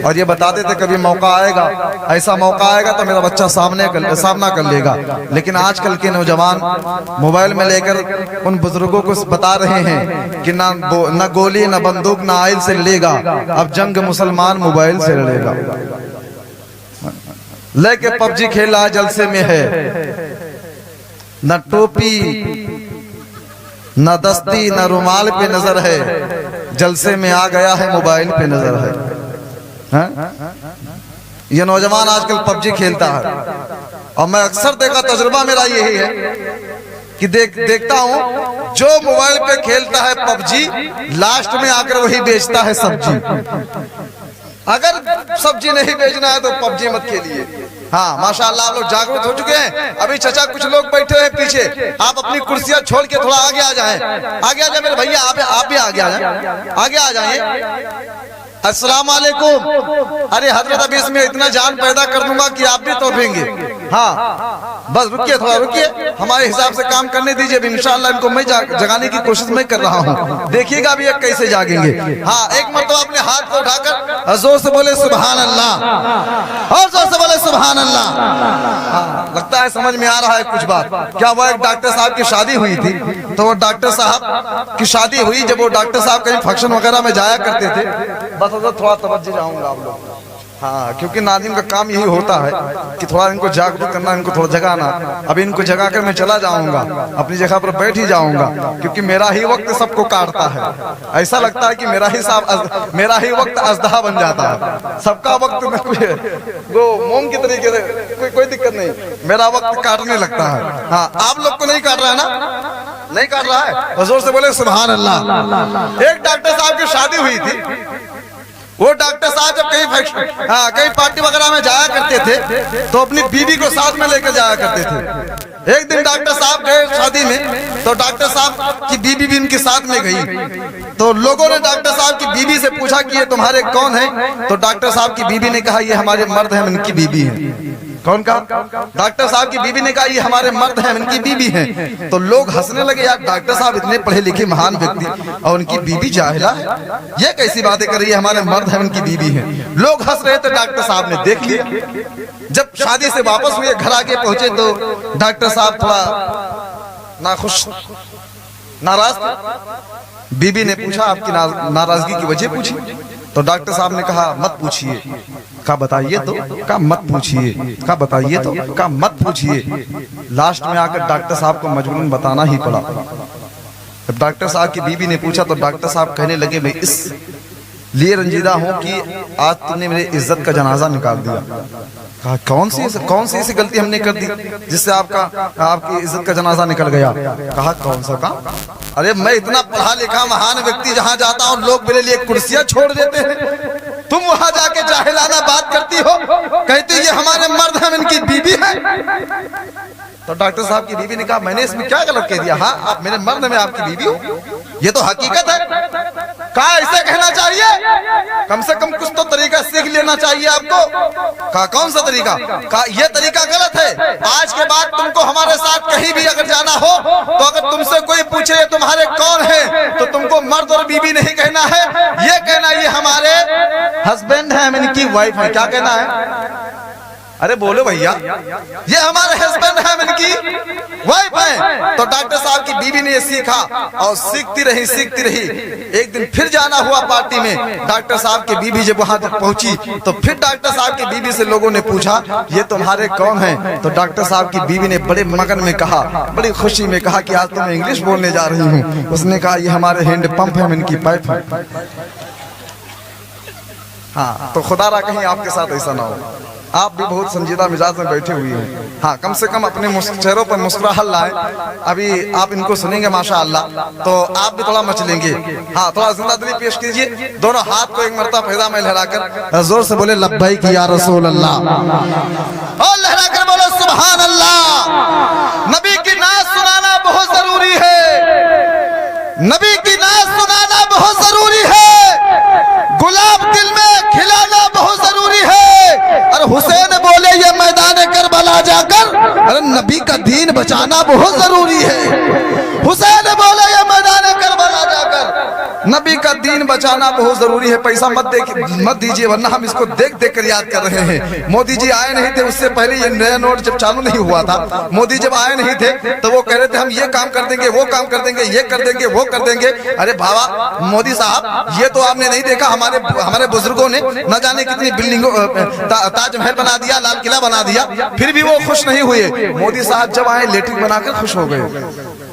اور یہ بتاتے تھے کبھی موقع آئے گا، ایسا موقع آئے گا تو میرا بچہ سامنا کر لے گا۔ لیکن آج کل کے نوجوان موبائل میں لے کر ان بزرگوں کو بتا رہے ہیں کہ نہ گولی نہ بندوق نہ آئل سے لڑے گا، اب جنگ مسلمان موبائل سے لڑے گا۔ لے کے پب جی کھیلا جلسے میں ہے، نہ ٹوپی نہ دستی نہ رومال پہ نظر ہے، جلسے میں آ گیا ہے موبائل پہ نظر ہے۔ یہ نوجوان آج کل پب جی کھیلتا ہے، اور میں اکثر دیکھا، تجربہ میرا یہی ہے کہ دیکھتا ہوں جو موبائل پہ کھیلتا ہے پب جی، لاسٹ میں آ کر وہی بیچتا ہے سبزی۔ اگر سبزی نہیں بیچنا ہے تو پب جی مت کھیلیے۔ ہاں ماشاءاللہ آپ لوگ جاگرت ہو چکے ہیں۔ ابھی چچا کچھ لوگ بیٹھے ہیں پیچھے، آپ اپنی کرسیاں چھوڑ کے تھوڑا آگے آ جائیں، آگے آ جائیں میرے بھیا، آپ بھی آگے آ جائیں، آگے آ جائیں۔ السلام علیکم۔ ارے حضرت ابھی اس میں اتنا جان پیدا کر دوں گا کہ آپ بھی توپیں گے۔ ہاں بس رکیے، تھوڑا رکیے، ہمارے حساب سے کام کرنے دیجئے۔ انشاءاللہ ان کو میں جگانے کی کوشش میں کر رہا ہوں، دیکھیے گا ابھی کیسے جاگیں گے۔ ہاں ایک مرتبہ اپنے ہاتھ کو اٹھا کر زور سے بولے سبحان اللہ، اور زور سے بولے سبحان اللہ۔ ہاں لگتا ہے سمجھ میں آ رہا ہے کچھ بات۔ کیا وہ ایک ڈاکٹر صاحب کی شادی ہوئی تھی، تو وہ ڈاکٹر صاحب کی شادی ہوئی، جب وہ ڈاکٹر صاحب کہیں فنکشن وغیرہ میں جایا کرتے تھے، بس تھوڑا توجہ چاہوں گا آپ لوگ۔ ہاں کیونکہ ناظرین کا کام یہی ہوتا ہے کہ تھوڑا ان کو جاگرت کرنا، ان کو تھوڑا جگانا۔ ابھی ان کو جگا کر میں چلا جاؤں گا، اپنی جگہ پر بیٹھ ہی جاؤں گا، کیونکہ میرا ہی وقت سب کو کاٹتا ہے۔ ایسا لگتا ہے کہ میرا ہی وقت اژدہا بن جاتا ہے، سب کا وقت وہ موم کی طریقے سے کوئی دقت نہیں، میرا وقت کاٹنے لگتا ہے۔ ہاں آپ لوگ کو نہیں کاٹ رہا ہے نا؟ نہیں کاٹ رہا ہے؟ حضور سے بولے سبحان اللہ۔ ایک ڈاکٹر صاحب کی شادی ہوئی تھی، وہ ڈاکٹر صاحب جب کہیں پارٹی وغیرہ میں جایا کرتے تھے تو اپنی بیوی کو ساتھ میں لے کر جایا کرتے تھے۔ ایک دن ڈاکٹر صاحب گئے شادی میں، تو ڈاکٹر صاحب کی بیوی بھی ان کے ساتھ میں گئی۔ تو لوگوں نے ڈاکٹر صاحب کی بیوی سے پوچھا کہ یہ تمہارے کون ہیں؟ تو ڈاکٹر صاحب کی بیوی نے کہا یہ ہمارے مرد ہیں، ان کی بیوی ہیں۔ کون کہا؟ ڈاکٹر صاحب کی بیوی نے کہا یہ ہمارے مرد ہیں، ان کی بیوی ہیں۔ تو لوگ ہنسنے لگے، یار ڈاکٹر صاحب اتنے پڑھے لکھے مہان ویکتی اور ان کی بیوی جاہلہ ہے، یہ کیسی باتیں کر رہی ہے، ہمارے مرد ہیں ان کی بیوی ہیں۔ لوگ ہنس رہے تھے، ڈاکٹر صاحب نے دیکھ لیا۔ جب شادی سے واپس ہوئے، گھر آگے پہنچے تو ڈاکٹر صاحب تھوڑا ناخوش ناراض تھے۔ بیوی نے پوچھا آپ کی ناراضگی کی وجہ پوچھی، تو ڈاکٹر صاحب نے کہا مت پوچھئے۔ کہا بتائیے تو؟ کہا مت پوچھئے۔ کہا بتائیے تو؟ کہا مت پوچھئے۔ لاسٹ میں آ کر ڈاکٹر صاحب کو مجبوراً بتانا ہی پڑا۔ جب ڈاکٹر صاحب کی بیوی نے پوچھا تو ڈاکٹر صاحب کہنے لگے میں اس لیے رنجیدہ ہوں کہ آج تم نے میرے عزت کا جنازہ نکال دیا۔ کہا کون سی ایسی غلطی ہم نے کر دی جس سے آپ کی عزت کا جنازہ نکل گیا؟ کہا کون سا کام؟ ارے میں اتنا پڑھا لکھا مہان ویکتی جہاں جاتا ہوں لوگ میرے لیے کرسیاں چھوڑ دیتے ہیں، تم وہاں جا کے جاہلانہ بات کرتی ہو، کہتی یہ ہمارے مرد ہیں، ان کی بیوی ہے۔ تو ڈاکٹر صاحب کی بیوی نے کہا میں نے اس میں کیا غلط کہہ دیا؟ ہاں آپ میرے مرد میں آپ کی بیوی ہو، یہ تو حقیقت ہے۔ کہا ایسے کہنا چاہیے، کم سے کم کچھ تو طریقہ سیکھ لینا چاہیے آپ کو۔ کہا کون سا طریقہ؟ کہا یہ طریقہ غلط ہے، آج کے بعد تم کو ہمارے ساتھ کہیں بھی اگر جانا ہو تو اگر تم سے کوئی پوچھے یہ تمہارے کون ہیں تو تم کو مرد اور بیوی نہیں کہنا ہے، یہ کہنا یہ ہمارے ہسبینڈ ہیں، ان کی وائف ہیں۔ کیا کہنا ہے؟ ارے بولو بھیا، یہ ہمارے ہسبینڈ ہیں، ان کی وائف ہیں۔ تو ڈاکٹر صاحب کی بیوی نے یہ سیکھا اور سیکھتی رہی۔ ایک دن پھر جانا ہوا پارٹی میں، ڈاکٹر صاحب کی بیوی جب وہاں تک پہنچی تو پھر ڈاکٹر صاحب کی بیوی سے لوگوں نے پوچھا یہ تمہارے کون ہیں؟ تو ڈاکٹر صاحب کی بیوی نے بڑے مگن میں کہا، بڑی خوشی میں کہا کہ آج تو میں انگلش بولنے جا رہی ہوں۔ اس نے کہا یہ ہمارے ہینڈ پمپ ہیں، ان کی پائپ ہے۔ ہاں تو خدا را کہیں آپ کے ساتھ ایسا نہ ہو، آپ بھی بہت سنجیدہ مزاج میں بیٹھے ہوئے ہیں۔ ہاں کم سے کم اپنے چہروں پر مسکراہٹ لائیں۔ ابھی آپ ان کو سنیں گے ماشاءاللہ تو آپ بھی تھوڑا مچلیں گے۔ ہاں تھوڑا زندہ دلی پیش کیجئے، دونوں ہاتھ کو ایک مرتبہ فضا میں لہرا کر زور سے بولے لبیک یا رسول اللہ، اور لہرا کر بولو سبحان اللہ۔ نبی کی نعت سنانا بہت ضروری ہے، نبی کی نعت سنانا بہت ضروری ہے، گلاب دل میں کھلانا بہت ضروری ہے۔ اور حسین بولے یہ میدان کربلا جا کر ارے نبی کا دین بچانا بہت ضروری ہے۔ حسین بولے یہ میدان کربلا جا کر नबी का दीन बचाना बहुत जरूरी है। पैसा मत दीजिए, वरना हम इसको देख देख कर याद कर रहे हैं। मोदी जी आए नहीं थे, उससे पहले ये नया नोट जब चालू नहीं हुआ था, मोदी जब आए नहीं थे तो वो कह रहे थे हम ये काम कर देंगे, वो काम कर देंगे, ये कर देंगे, वो कर देंगे। अरे बाबा मोदी साहब, ये तो आपने नहीं देखा, हमारे बुजुर्गों ने न जाने कितनी बिल्डिंगों, ताजमहल बना दिया, लाल किला बना दिया, फिर भी वो खुश नहीं हुए। मोदी साहब जब आए लेटरिन बनाकर खुश हो गए।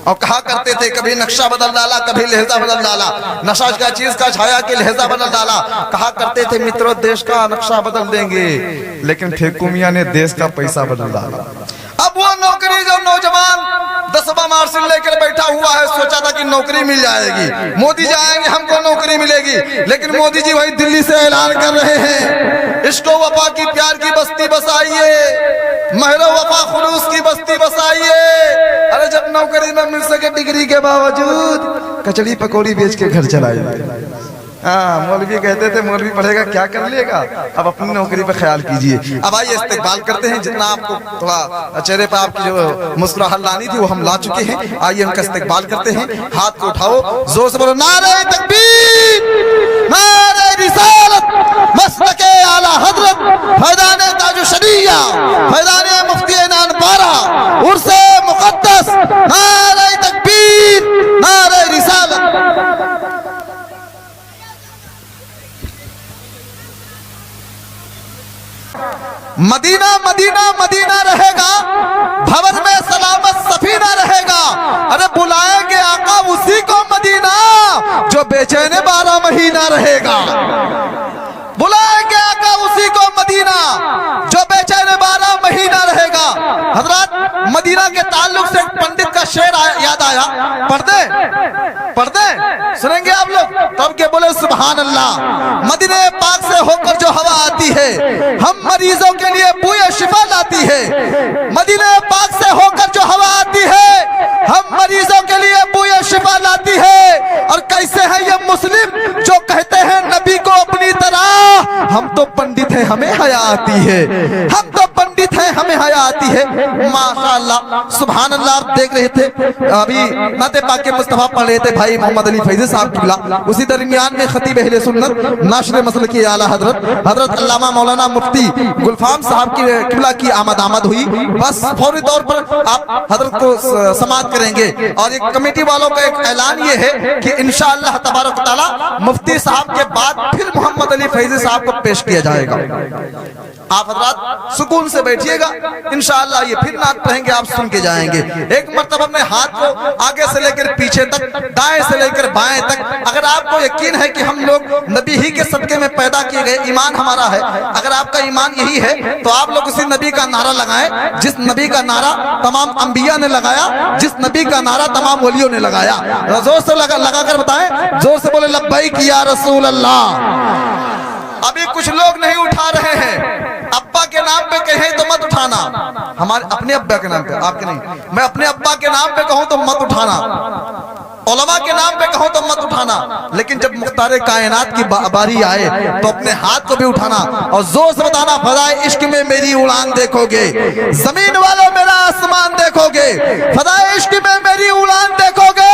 और कहा करते थे कभी नक्शा बदल डाला, कभी लहजा बदल डाला, नशा का चीज का छाया के लहजा बदल डाला। कहा करते थे मित्रों देश का नक्शा बदल देंगे, लेकिन फेकू मियां ने देश का पैसा बदल डाला। अब वो नौकरी जो नौजवान 10वां मार्क्स लेकर बैठा हुआ है, सोचा था कि नौकरी मिल जाएगी, मोदी जी आएंगे हमको नौकरी मिलेगी, लेकिन मोदी जी वही दिल्ली से ऐलान कर रहे हैं इश्को वफा की प्यार की बस्ती बसाइए, महरो वफा खुलूस की बस्ती बसाइए। अरे जब नौकरी न मिल सके डिग्री के बावजूद, कचड़ी पकौड़ी बेच के घर चलाइए। हाँ, मौलवी कहते थे मौलवी पढ़ेगा क्या कर लेगा, अब अपनी नौकरी पे ख्याल कीजिए। अब आइए इस्तेकबाल करते हैं, जितना आपको थोड़ा चेहरे पर आपकी जो मुस्कुराहट लानी थी वो हम ला चुके हैं। आइए उनका इस्तेकबाल करते हैं। हाथ को उठाओ, जोर से बोलो नारे तकबीर, नारे रिसालत, मस्तके आला हजरत फैज़ाने ताजु शरीया, फैज़ाने मुफ्ती नान पारा, उर्से मुक़द्दस, नारे तकबीर, नारे रिसालत। मदीना मदीना मदीना रहेगा, भवन में सलामत सफीना रहेगा। अरे बुलाएंगे आका उसी को मदीना जो बेचैन 12 महीना रहेगा। बुलाएंगे आका उसी को मदीना जो बेचैन 12 महीना रहेगा। हजरत मदीना के ताल्लुक से पंडित का शेर याद आया, पढ़ दे सुनेंगे आप लोग, तब के बोले सुभान अल्लाह। मदीने पाक से होकर जो हवा आती है, हम मरीजों के लिए बूए शिफा लाती है। मदीने पाक से होकर जो हवा आती है, हम मरीजों के लिए बूए शिफा लाती है। और कैसे हैं ये मुस्लिम जो कहते हैं नबी को अपनी तरह, हम तो पंडित हैं हमें हया आती है, हम तो पंडित हैं हमें हया आती है। माशाअल्लाह सुभान अल्लाह। आप देख रहे थे अभी नाते पाक के मुस्तफा पढ़ रहे थे भाई मोहम्मद अली फैज़ी साहब किबला, उसी दरमियान में खतीब अहले सुन्नत नाशर मसल की आला हजरत अल्लामा मौलाना मुफ्ती गुलफाम साहब की किबला की आमद हुई। बस फौरी तौर पर आप हजरत को समाअत करेंगे। और एक कमेटी वालों का एक ऐलान ये है कि इंशाअल्लाह तबारक व तआला मुफ्ती साहब के बाद फिर मोहम्मद अली फैज़ी साहब को पेश किया जाएगा। आप हजरात सुकून से बैठिएगा, इंशाअल्लाह ये फिर नात पढ़ेंगे, आप सुन के जाएंगे। एक मर्तबा अपने हाथ को आगे से लेकर पीछे तक, दाएं से लेकर बाएं तक, अगर आपको यकीन है कि हम लोग नबी ही के सदके में पैदा किए गए, ईमान हमारा है, अगर आपका ईमान यही है तो आप लोग उसी नबी का नारा लगाएं जिस नबी का नारा तमाम अंबिया ने लगाया, जिस नबी का नारा तमाम वलियों ने लगाया। जोर से लगा कर बताएं, जोर से बोले लब्बैक या रसूल अल्लाह। अभी कुछ लोग नहीं उठा रहे हैं, अब्बा के नाम पे कहें तो मत उठाना, हमारे अपने अब्बा के नाम पे, आपके नहीं, मैं अपने अब्बा के नाम पे कहूं तो मत उठाना, उलमा के नाम पे कहो तो मत उठाना, लेकिन जब मुख्तारे कायनात की बारी आए तो अपने हाथ को भी उठाना और जोर से बताना फदाए इश्क में मेरी उड़ान देखोगे, जमीन वालों मेरा आसमान देखोगे, फदाए इश्क में मेरी उड़ान देखोगे,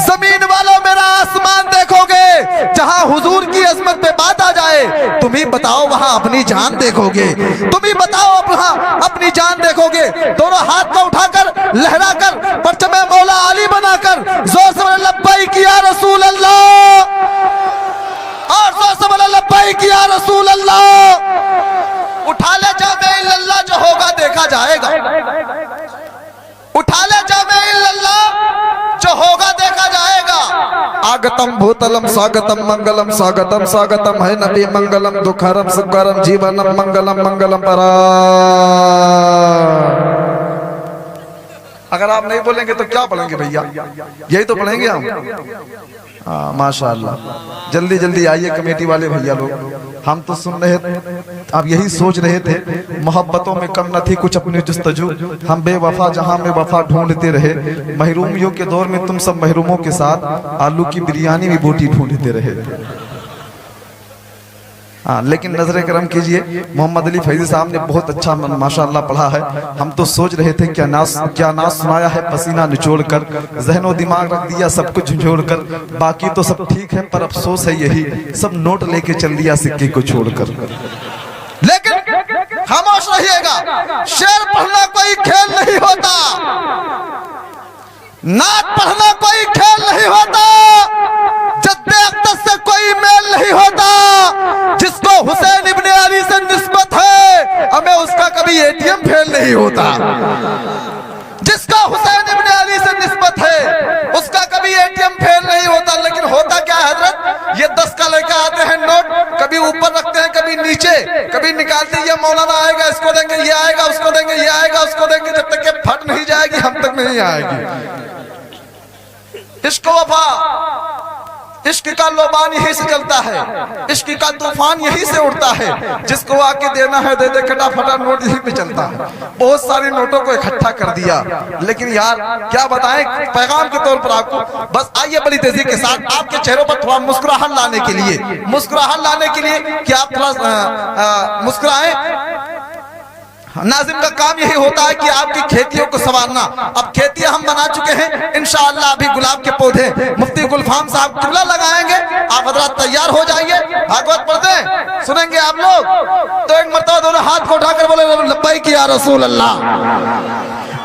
जमीन वालों मेरा आसमान देखोगे। जहां हुजूर की अजमत पे बात आ जाए तुम ही बताओ वहां अपनी जान देखोगे, तुम ही बताओ वहां अपनी जान देखोगे। दोनों हाथ को उठाकर लहराकर परचमे मौला अली बनाकर जोर से लब्बैक या रसूल अल्लाह, और जोर से बोला लब्बैक या रसूल अल्लाह। उठा ले जामे इल्लल्लाह, जो होगा देखा जाएगा। उठा ले जामे इल्लल्लाह, जो होगा देखा जाएगा। आगतम भूतलम स्वागतम मंगलम स्वागतम स्वागतम है नबी मंगलम दुखरम सुखरम जीवनम मंगलम मंगलम परा। अगर आप नहीं बोलेंगे तो क्या पढ़ेंगे भैया, यही तो पढ़ेंगे हम। हाँ माशाअल्लाह, जल्दी जल्दी आइए कमेटी वाले भैया लोग। हम तो सुन रहे थे, अब यही सोच रहे थे, मोहब्बतों में कम न थी कुछ अपनी जुस्तजू, हम बेवफा जहां में वफा ढूंढते रहे, महरूमियों के दौर में तुम सब महरूमों के साथ आलू की बिरयानी भी बोटी ढूंढते रहे। لیکن نظر کرم کیجئے، محمد علی فیضی صاحب نے بہت اچھا ماشاءاللہ پڑھا ہے. ہم تو سوچ رہے تھے کیا ناز سنایا ہے پسینہ نچوڑ کر، ذہن و دماغ رکھ دیا سب کچھ جھنجھوڑ کر. باقی تو سب ٹھیک ہے پر افسوس ہے یہی، سب نوٹ لے کے چل دیا سکے کو چھوڑ کر. لیکن خاموش رہیے گا، شعر پڑھنا کوئی کھیل نہیں ہوتا، نعت پڑھنا کوئی کھیل نہیں ہوتا، جد اقدس سے کوئی میل نہیں ہوتا. جس کو حسین ابن علی سے نسبت ہے ہمیں اس کا کبھی اے ٹی ایم فیل نہیں ہوتا. جس کا حسین ابن علی سے نسبت ہے اس کا کبھی اے ٹی ایم فیل نہیں ہوتا. لیکن ہوتا کیا ہے حضرت، یہ 10 کا لے کے آتے ہیں نوٹ، کبھی اوپر رکھتے ہیں کبھی نیچے، کبھی نکالتے یہ مولانا آئے گا اس کو دیں گے، یہ آئے گا اس کو دیں گے، یہ آئے گا اس کو دیں گے، جب تک کہ پھٹ نہیں جائے گی ہم تک نہیں آئے گی. عشق و وفا، عشق کا لوبان یہی سے چلتا ہے، عشق کا طوفان یہی سے اڑتا ہے. جس کو آ کے دینا ہے دے دے، کھٹا پھٹا نوٹ یہی پہ چلتا ہے. بہت ساری نوٹوں کو اکٹھا کر دیا، لیکن یار کیا بتائیں پیغام کے طور پر آپ کو. بس آئیے بڑی تیزی کے ساتھ آپ کے چہروں پر تھوڑا مسکراہٹ لانے کے لیے کہ آپ تھوڑا مسکرائیں. ناظم کا کام یہی ہوتا ہے کہ آپ کی کھیتیوں کو سنوارنا. اب کھیتیاں ہم بنا چکے ہیں انشاءاللہ، ابھی گلاب کے پودے مفتی گلفام صاحب قبلہ لگائیں گے. آپ حضرات تیار ہو جائیے، بھاگوت پڑھتے ہیں سنیں گے آپ لوگ. تو ایک مرتبہ دونوں ہاتھ کو اٹھا کر بولے لبیک یا رسول اللہ.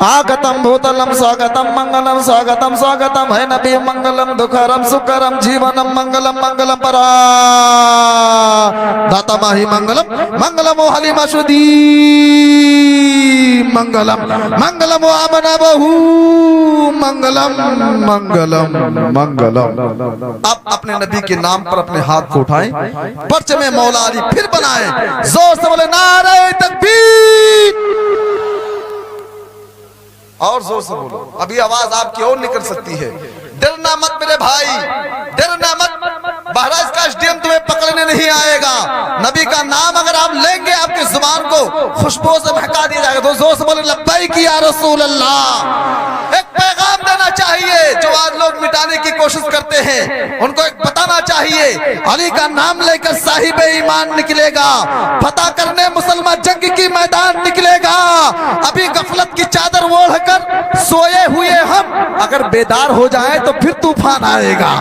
آگتم بھوتلم سواگتم منگلم سواگتم سواگتم ہے نبی منگلم دکھرم سکرم جیونم منگلم منگلم پرا داتا ماہی منگلم منگلم و حلیم شدی منگلم منگلم و آمن بہو منگلم منگلم منگلم. اب اپنے نبی کے نام پر اپنے ہاتھ کو اٹھائیں، پرچم مولا علی پھر بنائیں، زور سے بولے نعرہ تکبیر. اور زور سے بولو، ابھی آواز آپ کی اور نکل سکتی ہے. ڈرنا مت میرے بھائی، ڈرنا مت. بہرحال کا SDM تمہیں پکڑنے نہیں آئے گا. نبی کا نام اگر آپ لیں گے آپ کی زبان کو خوشبو سے مہکا دیا جائے گا. تو زور سے بولے لبیک یا رسول اللہ. ایک پیغام دینا چاہیے جو آج لوگ مٹانے کی کوشش کرتے ہیں، ان کو ایک بتانا چاہیے علی کا نام لے کر صاحب ایمان نکلے گا، فتح کرنے مسلمان جنگ کی میدان نکلے گا. ابھی غفلت کی چادر اوڑھ کر سوئے ہوئے ہم اگر بیدار ہو جائیں تو پھر طوفان آئے گا.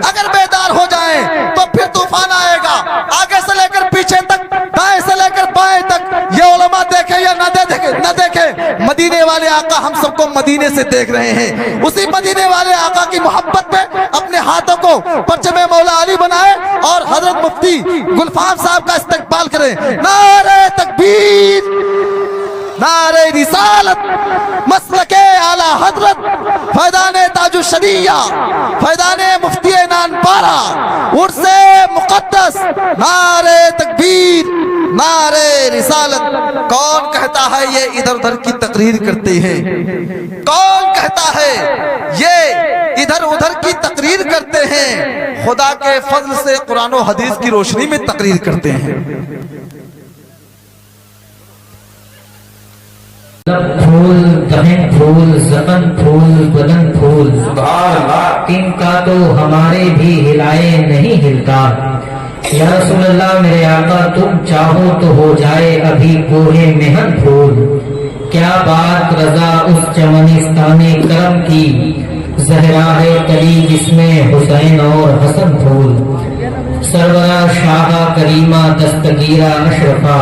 اگر بیدار ہو جائیں تو پھر طوفان آئے گا. آگے سے لے کر پیچھے تک، دائیں سے لے کر بائیں تک، یہ علماء دیکھیں یا نہ دیکھیں، مدینے والے آقا ہم سب کو مدینے سے دیکھ رہے ہیں. اسی مدینے والے آقا کی محبت میں اپنے ہاتھوں کو پرچم مولا علی بنائے اور حضرت مفتی گلفام صاحب کا استقبال کریں. نعرہ تکبیر، نعرہ رسالت، مسلک اعلی حضرت فیضان تاج الشریعہ، فیضان مفتی نانپارہ، عرس مقدس، نعرہ تکبیر، نعرہ رسالت. کون کہتا ہے یہ ادھر ادھر کی تقریر کرتے ہیں؟ کون کہتا ہے یہ ادھر ادھر کی تقریر کرتے ہیں؟ خدا کے فضل سے قرآن و حدیث کی روشنی میں تقریر کرتے ہیں. پھول دہن پھول زبن پھول بدن پھول، ان کا تو ہمارے بھی ہلائے نہیں ہلتا. یا رسول اللہ میرے آقا تم چاہو تو ہو جائے ابھی کوہ مہن پھول. کیا بات رضا اس چمنستان کرم کی، زہرا ہے کلی جس میں حسین اور حسن پھول. سرورہ شاہ کریمہ دستگیرہ اشرفہ،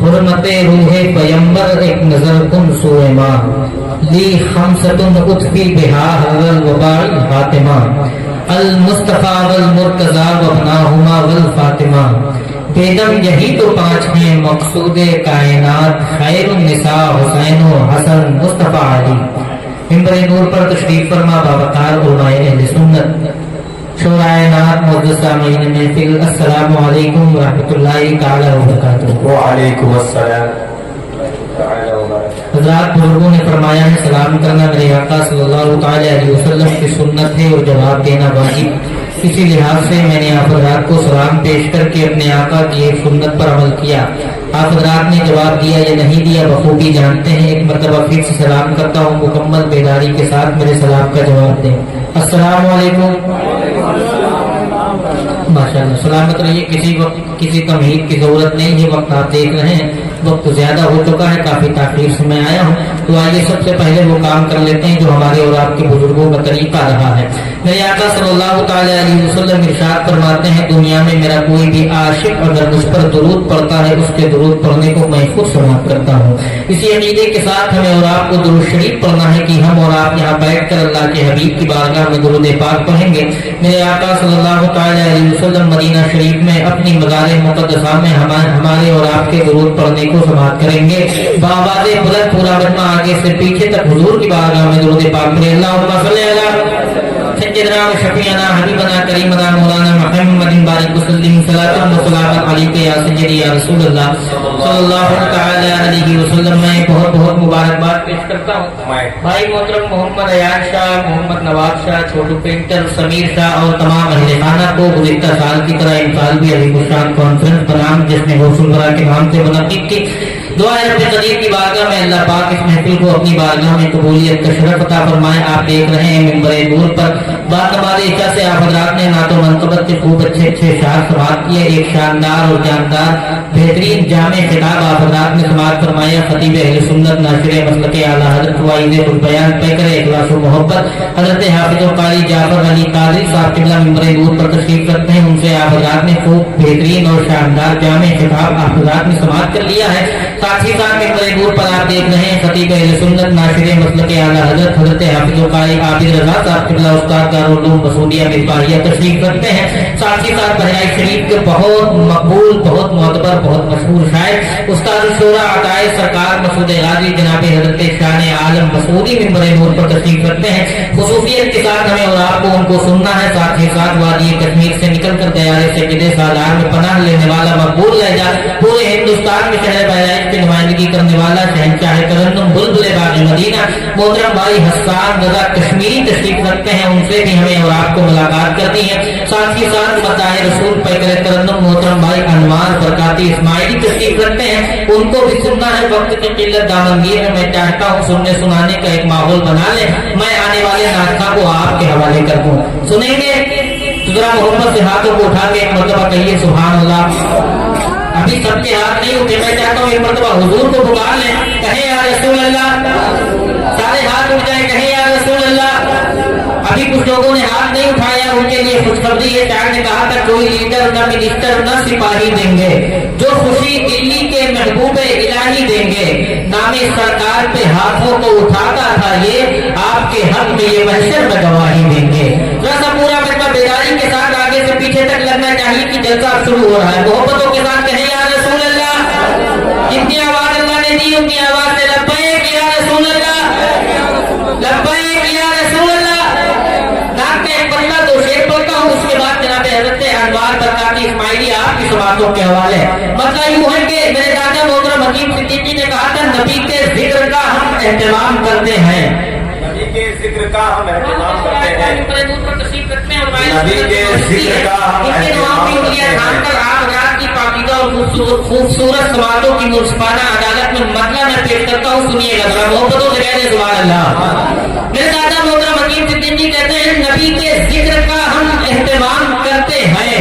حرمت روح پیمبر ایک نظر کن سوئے ماں. لی خمسۃ اطفی بہا حضر وبائی فاطمہ، المصطفیٰ والمرتضیٰ وابناہما والفاطمہ. بیگم یہی تو 5 ہیں مقصود کائنات، خیر النساء حسین و حسن مصطفیٰ علی. ممبر نور پر تشریف فرما باوقار علماء اہل سنت، شورائے نعت، معزز سامعین محفل، السلام علیکم ورحمۃ اللہ تعالی وبرکاتہ. وعلیکم السلام. حضرات بزرگوں نے فرمایا ہے سلام کرنا میرے آقا صلی اللہ تعالی علیہ وسلم کی سنت ہے اور جواب دینا واجب. اسی لحاظ سے میں نے آپ حضرات کو سلام پیش کر کے اپنے آقا کی ایک سنت پر عمل کیا. آپ حضرات نے جواب دیا یا نہیں دیا بخوبی جانتے ہیں. ایک مرتبہ پھر سے سلام کرتا ہوں، مکمل بیداری کے ساتھ میرے سلام کا جواب دیں. السلام علیکم. माशाअल्लाह सलामत रहिए। किसी वक्त किसी तमहीद की जरूरत नहीं। ये वक्त आप देख रहे हैं वक्त ज्यादा हो चुका है, काफी ताखीर से मैं आया हूँ। तो आइए सबसे पहले वो काम कर लेते हैं जो हमारे और आपके बुजुर्गों का तरीका रहा है। मेरे आका सल्लल्लाहु ताला अलैहि वसल्लम इरशाद फरमाते हैं, दुनिया में मेरा कोई भी आशिक अगर मुझ पर दुरूद पढ़ता है, उसके दुरूद पढ़ने को मैं खुद समाप्त करता हूँ। इसी अकीदे के साथ हमें और आपको दुरूद शरीफ पढ़ना है कि हम और आप यहाँ बैठ कर अल्लाह के हबीब की बारगाह में दुरूद पाक पढ़ेंगे। मेरे आका सल्लल्लाहु ताला अलैहि वसल्लम मदीना शरीफ में अपनी मज़ार मुक़द्दसा में हमारे और आपके दुरूद पढ़ने को समाप्त करेंगे। बाबाज़े बुलंद पूरा मजमा आगे से पीछे तक हुजूर की बारगाह में दुरूद पाक पढ़े। अल्लाहुम्मा सल्ली अला सय्यिदना व शफीअना हबीबना करीमना मौलाना मुहम्मदिन बारिक वसल्लिम सलातन व सलामन अलैका या सय्यिदी या रसूलल्लाह सल्लल्लाहु तआला अलैहि वसल्लम। मैं बहुत बहुत मुबारकबाद पेश करता हूँ भाई मोहतरम मोहम्मद अयान शाह, मोहम्मद नवाब शाह, छोटू पेंटर, समीर शाह और तमाम अहले खाना को गुज़िश्ता साल की तरह इस साल भी अज़ीमुश्शान कॉन्फ्रेंस बनाम जिसने गौसुलबरा के नाम से मुनक़्क़िद की। दुआ है रब्बे कदीर की बारगाह में अल्लाह पाक इस महफिल को अपनी बारगाह में कबूलियत का शरफ अता फरमाए। आप देख रहे हैं मिंबर नूर पर बाद नमाज़ इशा से आप हज़रात ने नातो मनक़बत के खूब अच्छे अच्छे शार समाअत किए। एक शानदार और जानदार बेहतरीन जामे खिताब आप हज़रात ने समाअत फरमाया। खतीब अहले सुन्नत नासिर मसलक आला हज़रत वाइज़ बयान पैकर इखलास व मोहब्बत हज़रत हाफिज़ कारी जाफर अली कादरी साहब क़िबला मिंबर नूर पर तशरीफ रखते हैं। उनसे आप हज़रात ने खूब बेहतरीन और शानदार जामे खिताब आप हज़रात ने समाअत कर लिया है। साथ ही साथ मिंबर नूर पर आप देख रहे हैं खतीब अहले सुन्नत नासिर मसलक आला हज़रत हाफिज़ कारी आबिद रज़ा साहब क़िबला उस्ताद दारुल मसूदिया मिसबाहिया तशरीफ रखते हैं। साथ ही साथ बहराइच शरीफ के बहुत मकबूल, बहुत मोतबर, बहुत मशहूर शायर उस्ताद शोरा अताए सरकार मसूद गाजी जनाब हज़रत शान आलम मसूदी मिंबर नूर पर तशरीफ रखते हैं। खुसूसियत के साथ हमें और आपको उनको सुनना है। साथ ही साथ वादी कश्मीर से निकल कर दयारे से गिदे सालार में पनाह लेने वाला मकबूल लहजा पूरे हिंदुस्तान में शहर बहराइच की नुमाइंदगी करने वाला शहंशाह तरन्नुम बुलबुल बाग़ मदीना मोहतरम भाई हसन रज़ा कश्मीरी तशरीफ रखते हैं। उनसे भी हमें और आपको मुलाकात करनी है। साथ ही साथ मताए रसूल पैकर तरन्नुम मोहतरम भाई अनवार बरकाती इस्माइली तशरीफ रखते हैं। उनको भी सुनना है। वक्त की किल्लत दामनगीर में मैं चाहता हूँ सुनने सुनाने का एक माहौल बना ले। मैं आने वाले नाटका को आपके हवाले कर दूँ। सुनेंगे तो जरा मोहब्बत से हाथों को उठा के एक मरतबा कहिए सुभान अल्लाह। अभी सबके हाथ नहीं उठे, मैं चाहता हूँ एक मरतबा हुजूर को पुकार लें, कहे या रसूल अल्लाह। सारे हाथ उठ जाए, कहे या रसूल अल्लाह। अभी कुछ लोगों ने हाथ नहीं उठाया, उनके लिए खुशखबरी है। शायर ने कहा था कोई लीडर न मिनिस्टर न सिपाही देंगे, जो खुशी दिल्ली के महबूबे इलाही देंगे। नामे सरकार पे हाथों को उठाता था ये, आपके हक में ये महशर में गवाही देंगे। जैसा पूरा मतलब बेदारी के साथ आगे से पीछे तक लगना चाहिए कि जलसा शुरू हो रहा है। मोहब्बतों के साथ कहे या रसूल अल्लाह। जितनी आवाज अल्लाह ने दी उतनी आवाज से लब्बैक या रसूल अल्लाह, लब्बैक या रसूल अल्लाह। नाक का एक बल्ला दो शेर पढ़ता हूँ, उसके बाद जनाब हज़रत अनवार बरकाती इस्माइली आपकी समातों के हवाले। मतलब यूं है कि मेरे दादा मोहतरम हकीम सिद्दीकी ने कहा था नबी के जिक्र का हम एहतमाम करते हैं, नबी के जिक्र का हम एहतमाम करते हैं, नबी के जिक्र का हम एहतमाम करते हैं। खूबसूरत समातों की मुर्सफाना अदालत में मतलब मैं पेश करता हूँ, सुनिएगा मोहब्बतों से कहते सुभान अल्लाह। मेरे दादा मोहतरम हकीम सिद्दीकी कहते हैं नबी के जिक्र का हम एहतमाम करते हैं,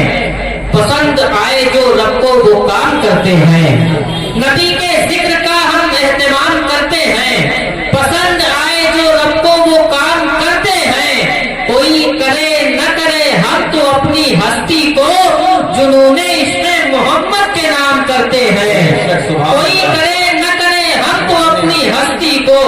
पसंद आए जो रब को वो काम करते हैं। नबी के जिक्र का हम एहतमाम करते हैं, पसंद आए जो रब को वो काम करते हैं। कोई करे न करे हम तो अपनी हस्ती को जुनूने इश्क़े मोहम्मद के नाम करते हैं। कोई करे न करे हम तो अपनी हस्ती को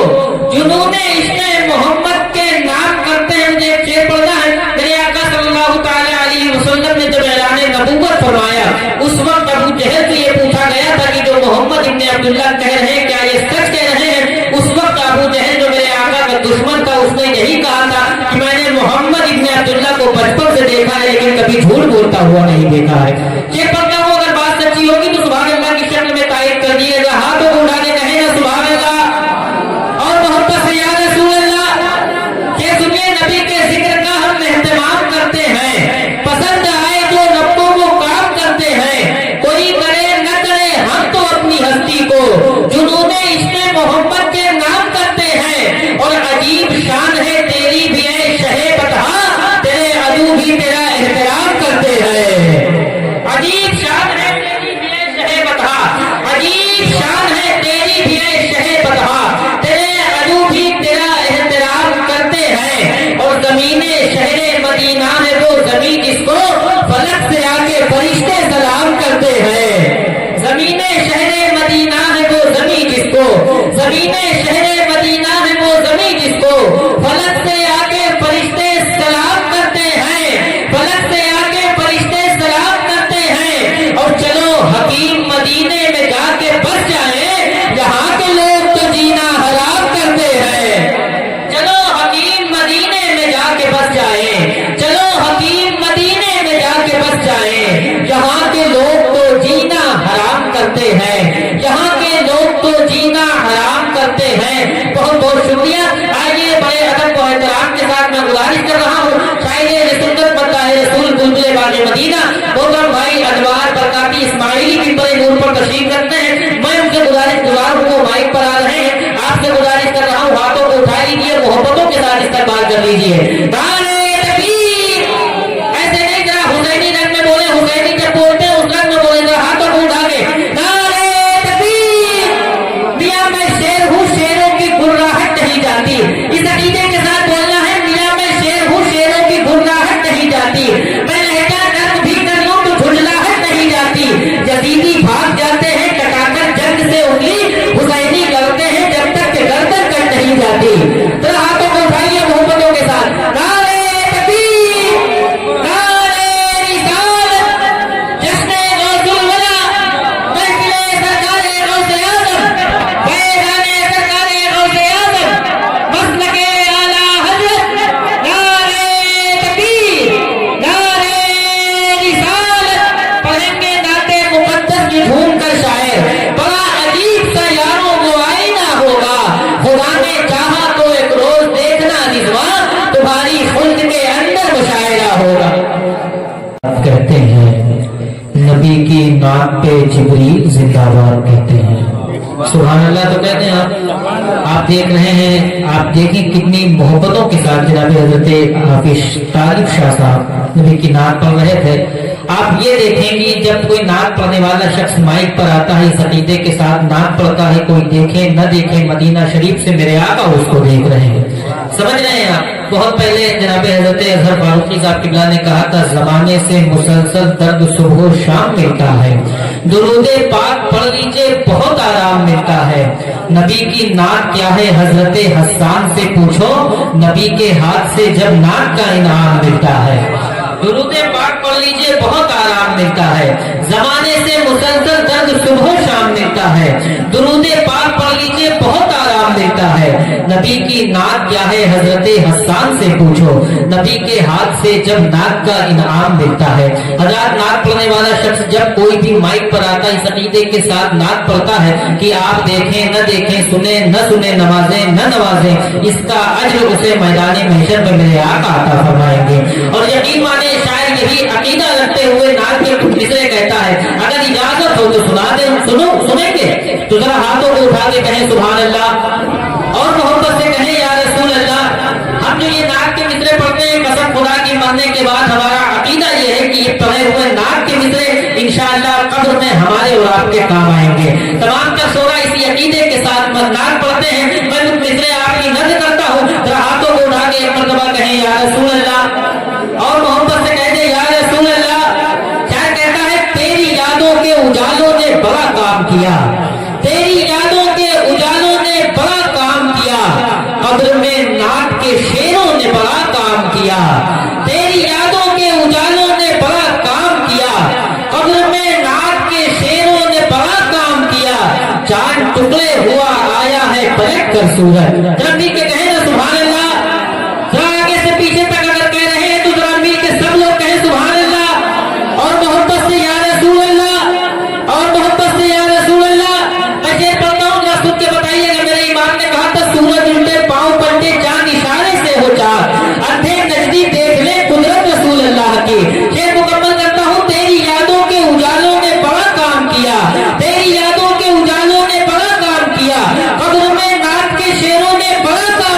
जुनूने इश्क़े मोहम्मद के नाम करते हैं। मुझे एक शेर पढ़ना है। मेरे आका सल्लल्लाहु ताला अलैहि वसल्लम ने जब ऐलान नबूवत फरमाया, उस वक्त अबू जहल से ये पूछा गया था कि जो मोहम्मद इब्न अब्दुल्लाह कह रहे हैं क्या ये सच कह रहे हैं। उस वक्त अबू जहल जो मेरे आका का दुश्मन था, उसने यही कहा था कि मैंने मोहम्मद इब्न अब्दुल्लाह को बचपन से देखा है लेकिन कभी झूठ बोलता हुआ नहीं देखा है। ये पढ़ता हूँ, अगर बात सच्ची होगी तो सुभान अल्लाह की शक्ल में तारीफ कर दिएगा। हाथों को उठा के कहे ना सुभान अल्लाह और मोहब्बत से या रसूल अल्लाह। ये सुनिए नबी के जिक्र का हम एहतमाम करते हैं, पसंद आए जो रब को वो काम करते हैं। कोई करे न करे हम तो अपनी हस्ती को जुनूने इश्क़े मोहम्मद के नाम करते हैं। और अजीब शान है तेरी भी है शहे बता, तेरे अदू भी तेरा एहतराम करते हैं। शहर मदीना है वो ज़मीं जिसको, ज़मीन शहर मदीना है वो ज़मीं जिसको फलक से आके फरिश्ते सलाम करते हैं, फलक से आके फरिश्ते सलाम करते हैं। और चलो हकीम मदीने में जाके बस जाए, यहाँ के लोग तो जीना हराम करते हैं। चलो हकीम मदीने में जाके बस जाए, चलो हकीम मदीने में जाके बस जाए, यहाँ के लोग तो जीना हराम करते हैं, यहाँ के लोग तो जीना हराम करते हैं। बहुत बहुत शुक्रिया। आइए बड़े अदब और एहतराम के साथ मैं गुजारिश कर रहा हूँ शायद सुन्नत बताए रसूल बुलबुल वाले मदीना मोहतरम भाई अनवार बरकाती इस्माइली भी बड़े नूर पर तशरीफ रखते हैं। मैं उनसे गुजारिश वो माइक पर आ रहे हैं, आपसे गुजारिश कर रहा हूँ हाथों को उठा लीजिए, मोहब्बतों के साथ इस्तेमाल कर लीजिए। नारे तकबीर। ऐसे नहीं जरा हुसैनी रंग में बोले, हुसैनी जब बोलते हैं उस रंग में बोले, जरा हाथों को उठा के नारे तकबीर। मियां मैं शेर हूँ, शेरों की गुर्राहट नहीं जाती। इस अकीदे के साथ बोलना है, मियां मैं शेर हूँ, शेरों की गुर्राहट नहीं जाती। मैं लहजा नर्म भी कर लूं तो झुंझलाहट नहीं जाती। यजीदी भाग जाते हैं टकाकर जंग से उंगली, हुसैनी लड़ते हैं जब तक कि गर्दन कट नहीं जाती। तो हाथों को उठाइए मोहब्बतों के साथ। नारे तकबीर, नारे रिसालत, जश्न गौसुल वला, महफिले सरकारे गौसे आज़म, फैज़ाने सरकारे गौसे आज़म, मसलके आला हज़रत। नारे तकबीर, नारे रिसालत। पढ़ेंगे नाते मुक़द्दस की झूम कर शायर, बड़ा अजीब सा यारों वो आईना होगा। खुदा ने चाहा तो एक रोज देखना रिज़वान, तुम्हारी खुल्द के अंदर मुशायरा होगा। कहते हैं नबी की नाक पे जिब्रील जिंदाबाद कहते हैं। सुभान अल्लाह तो कहते हैं। आप देख रहे हैं, आप देखें कितनी मोहब्बतों के साथ जनाब हजरत हाफिज तारिक शाह साहब नबी की नाक पढ़ रहे थे। आप ये देखें कि जब कोई नाक पढ़ने वाला शख्स माइक पर आता है, इस अकीदे के साथ नाक पढ़ता है, कोई देखे न देखे मदीना शरीफ से मेरे आका उसको देख रहे हैं। समझ रहे हैं आप? बहुत पहले जनाब हजरत अजहर फारूकी साहब किबला ने कहा था, जमाने से मुसलसल दर्द सुबह शाम मिलता है, दुरूदे पाक पढ़ लीजिए बहुत आराम मिलता है। नबी की नाक क्या है हजरत हस्सान से पूछो, नबी के हाथ से जब नाक का इनाम मिलता है। दुरूदे पाक पढ़ लीजिए बहुत आराम मिलता है। जमाने से मुसलसल दर्द सुबह शाम मिलता है, दुरूदे पाक पढ़ लीजिए बहुत आराम मिलता है। नबी की नाक क्या है हजरत हस्सान से पूछो, नबी के हाथ से जब नाक का इनाम मिलता है। हज़रात नाक पढ़ने वाला शख्स जब कोई भी माइक पर आता है, इस अकीदे के साथ नाक पढ़ता है कि आप देखें न देखें, सुने न सुने, नवाजें न नवाजें, इसका अज्र उसे मैदान महशर में मेरे आका अता फरमाएंगे। और यकीन माने शायद यही अकीदा रखते हुए नाक के कुछ मिसरे कहता है, अगर इजाजत हो तो सुना दे, सुनेंगे तो जरा हाथों को उठा के कहें सुभान अल्लाह और मोहब्बत से कहें या रसूल अल्लाह। हम जो ये नाक के मिसरे पढ़ते हैं, कसम खुदा की मानने के बाद हमारा अकीदा ये है कि ये पढ़े हुए नाक के मिसरे इंशाअल्लाह कब्र में हमारे और आपके काम आएंगे। तमाम का सोरा इसी अकीदे के साथ नाक पढ़ते हैं। मैं कुछ मिसरे आपकी नज़र करता हूँ, जरा हाथों को उठा के एक मरतबा कहें या रसूल अल्लाह और मोहब्बत से कह दे या रसूल अल्लाह। क्या कहता है? तेरी यादों के उजालों ने बड़ा काम किया, तेरी यादों के उजालों ने बड़ा काम किया, कब्र में नाक के शेरों ने बड़ा काम किया। तेरी यादों के उजालों ने बड़ा काम किया, कब्र में नाक के शेरों ने बड़ा काम किया। चांद टुकड़े हुआ आया है पलट कर सूरज। जब भी के कहे ना सुभान अल्लाह, जरा आगे से पीछे तक अगर कह रहे हैं तो जरा मिल के सब लोग कहें सुभान अल्लाह और मोहब्बत से या रसूल अल्लाह और मोहब्बत से या रसूल अल्लाह। मैं शेर पढ़ता हूँ, जरा सुन के बताइएगा। मेरे इमाम ने कहा था, सूरज उल्टे पांव पलटे चांद इशारे से हो चार, अंधे नजदीक देख ले कुदरत रसूल अल्लाह की। शेर मुकम्मल करता हूँ, तेरी यादों के उजालों ने बड़ा काम किया, तेरी यादों के उजालों ने बड़ा काम किया, कब्र में नाक के शेरों ने बड़ा काम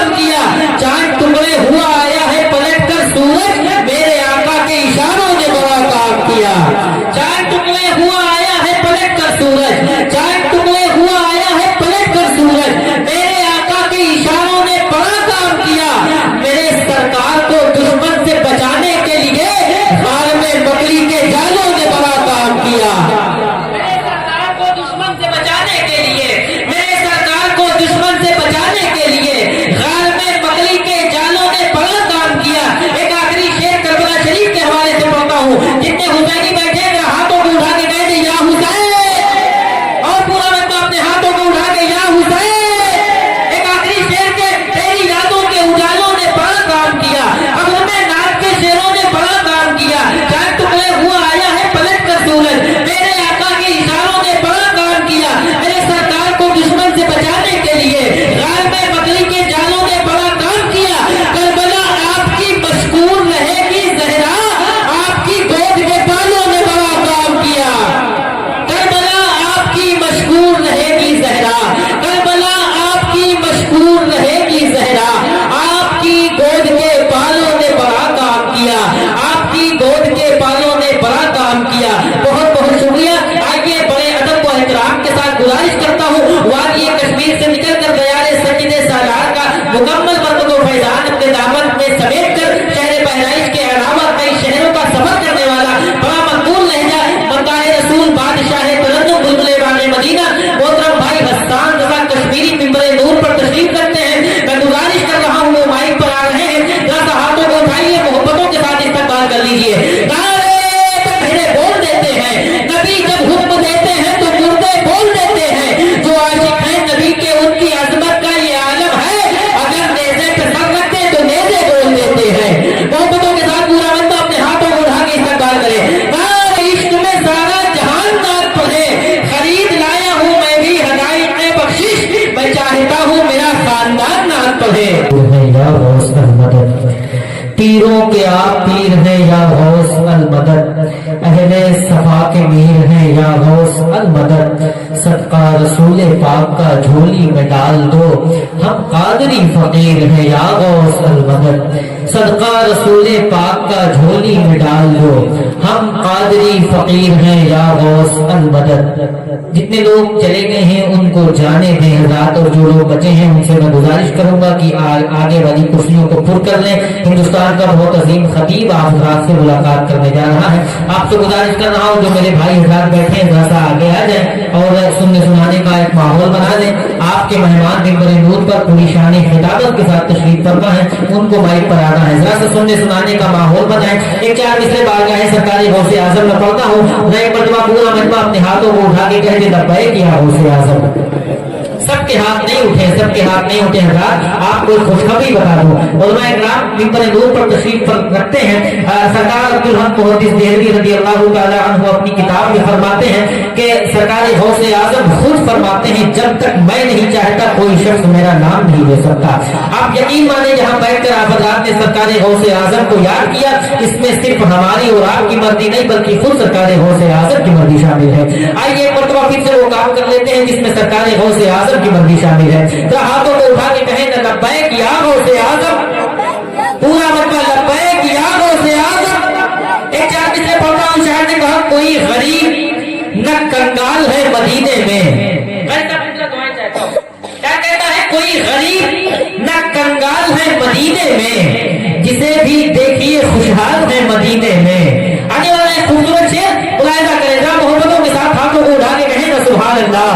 गुजारिश करता हूँ वादी कश्मीर से निकलकर बयारे सजीदे सालार का मुकम्मल बरकत व फैजान अपने दामन में समेट कर शहर बहराइच के अलावा कई शहरों का सफर करने वाला बड़ा मकबूल लहजा मकान रसूल बादशाह तरन्नुम बुलबुले बाग़े मदीना मोहतरम भाई हस्सान रज़ा कश्मीरी मिंबर नूर पर तशरीफ रखते हैं। मैं गुजारिश कर रहा हूँ वो माइक पर आ रहे हैं, जरा हाथों को उठाइए, मोहब्बतों के साथ इस्तकबाल कर लीजिए। बोल देते हैं नबी जब हुक्म देते हैं तो मुर्दे बोल देते हैं, जो आशिक हैं नबी के उनकी अजमत का ये आलम है, अगर नेज़े पे सर रखते हैं तो नेज़े बोल देते हैं। मोहब्बतों के साथ पूरा बंदा अपने हाथों को उठा के इस्तकबाल करे। इश्क में सारा जहान नात पर है, खरीद लाया हूँ मैं भी हदायत में बख्शिश, मैं चाहता हूँ मेरा खानदान नात पर है। पीरों के आप पीर हैं या गौस अल मदद, अहले सफा के मीर हैं या गौस अल मदद, सदका रसूल पाक का झोली में डाल दो, हम कादरी फकीर हैं या गौस अल मदद, सदका रसूल पाक का झोली में डाल दो, हम कादरी फकीर हैं या गौस अल मदद। जितने लोग चले गए हैं उनको जाने दें हज़रात, और जो लोग बचे हैं उनसे मैं गुजारिश करूंगा कि आगे वाली कुर्सियों को पुर कर लें। हिंदुस्तान का बहुत अजीम खतीब आप हज़रात से मुलाकात करने जा रहा है। आपसे गुजारिश कर रहा हूँ जो मेरे भाई हज़रात बैठे हैं जरा सा आगे आ जाए और सुनने सुनाने का एक माहौल बना दें। आपके मेहमान मिंबर नूर पर पूरी शान खिताबत के साथ तशरीफ फरमा है, उनको माइक पर आना है, जरा सा सुनने सुनाने का माहौल बनाए। एक चार मिसरे बारगाह सरकारी गौसे आजम में पढ़ता हूँ, एक मरतबा पूरा मजमा अपने हाथों को उठा के कहते लब्बैक या गौसे आजम। सबके हाथ नहीं उठे, सबके हाथ नहीं उठे हज़रात, आपको खुशखबरी बता दूं, उलमा इकराम मिंबर नूर पर तशरीफ रखते हैं। सरकार अब्दुल हक मुहद्दिस देहलवी रज़ियल्लाहु ताला अन्हु अपनी किताब में फरमाते हैं कि सरकार गौसे आजम खुद फरमाते हैं जब तक मैं नहीं चाहता कोई शख्स मेरा नाम नहीं ले सकता। आप यकीन माने जहां बैठकर आप हज़रात ने सरकार गौसे आजम को याद किया, इसमें सिर्फ हमारी और आपकी मर्जी नहीं बल्कि खुद सरकार गौसे आजम की मर्जी शामिल है। आइए एक मरतबा फिर से वो काम कर लेते हैं जिसमें सरकार गौसे आजम की मर्जी शामिल है। तो हाथों को उठा के कहें ना लब्बैक या गौसे आजम, पूरा मतलब लब्बैक या गौसे आजम। एक चार मिसरे पढ़ता हूं, शायर ने कहा कोई गरीब न कंगाल है मदीने में, क्या कहता है, कोई गरीब न कंगाल है मदीने में, जिसे भी देखिए खुशहाल है मदीने में। आने वाला एक खूबसूरत शेर मुलाहिजा करें, जरा मोहब्बतों के साथ हाथों को उठा के कहें ना सुभान अल्लाह।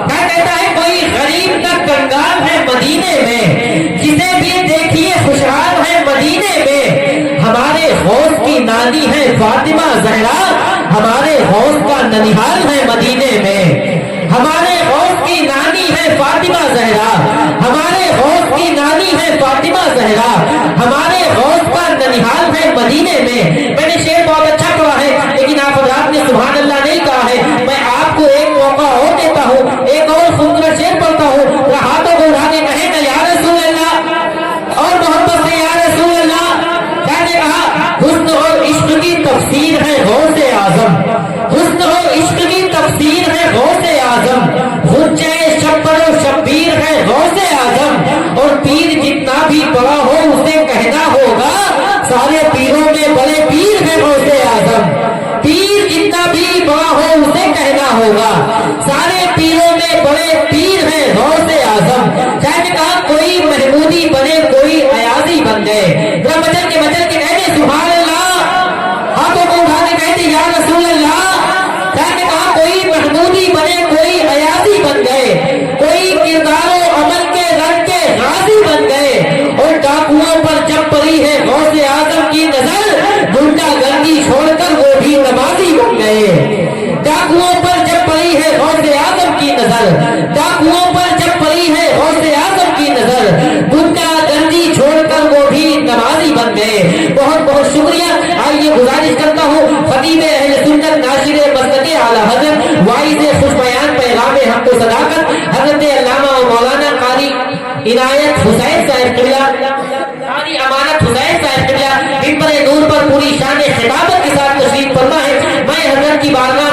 क्या कहता है, कोई गरीब का कंगाल है मदीने में, जिसे भी देखिए खुशहाल है मदीने में। हमारे गौस की नानी है फातिमा ज़हरा, हमारे गौस का ननिहाल है मदीने में। हमारे गौस की नानी है फातिमा ज़हरा, हमारे गौस की नानी है फातिमा ज़हरा, हमारे गौस का ननिहाल है मदीने में। मैंने शेर बहुत अच्छा पढ़ा है लेकिन आप हज़रात ने सुभान अल्लाह नहीं कहा है। मैं आपको एक मौका और देता हूँ, एक और खूबसूरत शेर पढ़ता हूँ, हाथों को उठा के कहें ना या रसूल अल्लाह और मोहब्बत से या रसूल अल्लाह। मैंने कहा हुस्न और इश्क की तफसीर है गौसे आजम, हुस्न और इश्क की तफसीर है गौसे आजम, गुज्जे शब्बर और शब्बीर है गौसे आजम। और पीर जितना भी बड़ा हो उसे कहना होगा सारे पीरों में बड़े पीर है गौसे आजम। पीर जितना भी बड़ा हो उसे कहना होगा सारे पीरों में बड़े पीर है गौसे आजम। चाहे कहा कोई महमूदी बने कोई अयाजी बन गए, बचल के कहते सुभान अल्लाह, हाथों को उठा के कहते या रसूल अल्लाह। चाहे कहा कोई महमूदी बने कोई अयाजी बन गए, कोई किरदार अमल के रंग के गाजी बन गए। और डाकुओं पर जब पड़ी है गौसे आजम की नजर, गुंडा गर्दी छोड़कर वो भी नमाजी बन गए। डाकुओं पर जब पड़ी है गौसे आजम की नजर, डाकुओं पर जब पड़ी है गौसे आजम की नजर, गुंडा गर्दी छोड़कर वो भी नमाजी बन गए। बहुत बहुत शुक्रिया। आइए गुजारिश करता हूँ खतीब अहले सुन्नत नाशिर मसलक आला हज़रत वाइज़ खुशबयान पैगाम हमको सदाकत हज़रत अल्लामा और मौलाना कारी इनायत हुसैन साहब क़िबला, कारी अमानत हुसैन साहब क़िबला मिंबर नूर पर पूरी शान खिताबत के साथ तशरीफ फरमा है। मैं हज़रत की बारगाह